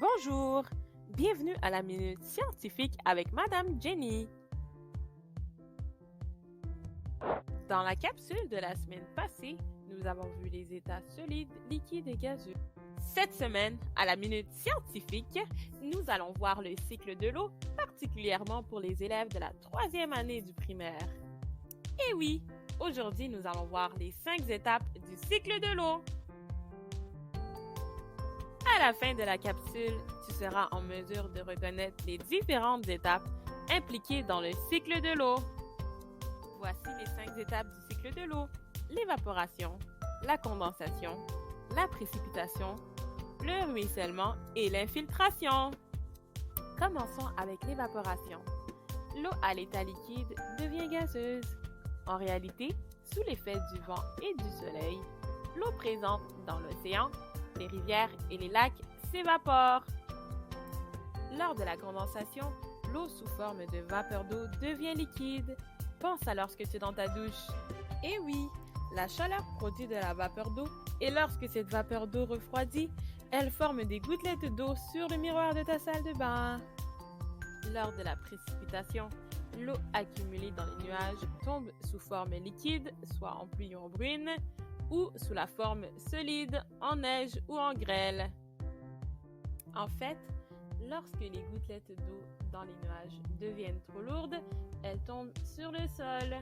Bonjour, bienvenue à la Minute Scientifique avec Madame Jenny. Dans la capsule de la semaine passée, nous avons vu les états solides, liquides et gazeux. Cette semaine, à la Minute Scientifique, nous allons voir le cycle de l'eau, particulièrement pour les élèves de la 3e année du primaire. Et oui, aujourd'hui nous allons voir les 5 étapes du cycle de l'eau. À la fin de la capsule, tu seras en mesure de reconnaître les différentes étapes impliquées dans le cycle de l'eau. Voici les 5 étapes du cycle de l'eau: l'évaporation, la condensation, la précipitation, le ruissellement et l'infiltration. Commençons avec l'évaporation. L'eau à l'état liquide devient gazeuse. En réalité, sous l'effet du vent et du soleil, l'eau présente dans l'océan, les rivières et les lacs s'évaporent. Lors de la condensation, l'eau sous forme de vapeur d'eau devient liquide. Pense à lorsque tu es dans ta douche. Et oui, la chaleur produit de la vapeur d'eau et lorsque cette vapeur d'eau refroidit, elle forme des gouttelettes d'eau sur le miroir de ta salle de bain. Lors de la précipitation, l'eau accumulée dans les nuages tombe sous forme liquide, soit en pluie ou en bruine, ou sous la forme solide, en neige ou en grêle. En fait, lorsque les gouttelettes d'eau dans les nuages deviennent trop lourdes, elles tombent sur le sol.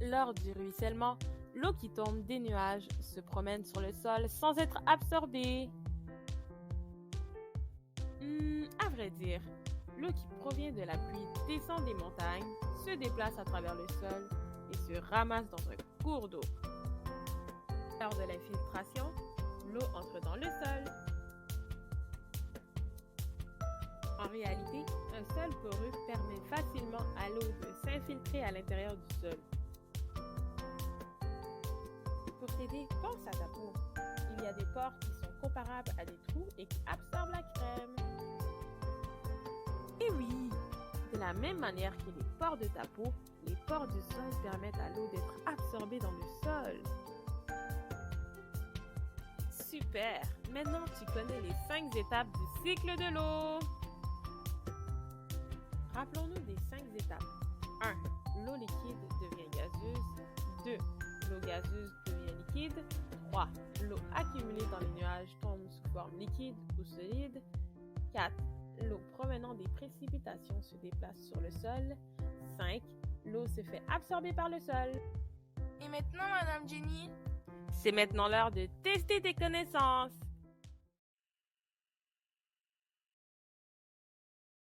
Lors du ruissellement, l'eau qui tombe des nuages se promène sur le sol sans être absorbée. À vrai dire, l'eau qui provient de la pluie descend des montagnes, se déplace à travers le sol et se ramasse dans un cours d'eau. Lors de l'infiltration, l'eau entre dans le sol. En réalité, un sol poreux permet facilement à l'eau de s'infiltrer à l'intérieur du sol. Pour t'aider, pense à ta peau. Il y a des pores qui sont comparables à des trous et qui absorbent la crème. Et oui, de la même manière que les pores de ta peau, les pores du sol permettent à l'eau d'être absorbée dans le sol. Super! Maintenant, tu connais les 5 étapes du cycle de l'eau. Rappelons-nous des 5 étapes. 1. L'eau liquide devient gazeuse. 2. L'eau gazeuse devient liquide. 3. L'eau accumulée dans les nuages tombe sous forme liquide ou solide. 4. L'eau provenant des précipitations se déplace sur le sol. 5. L'eau se fait absorber par le sol. Et maintenant, Madame Jenny? C'est maintenant l'heure de tester tes connaissances.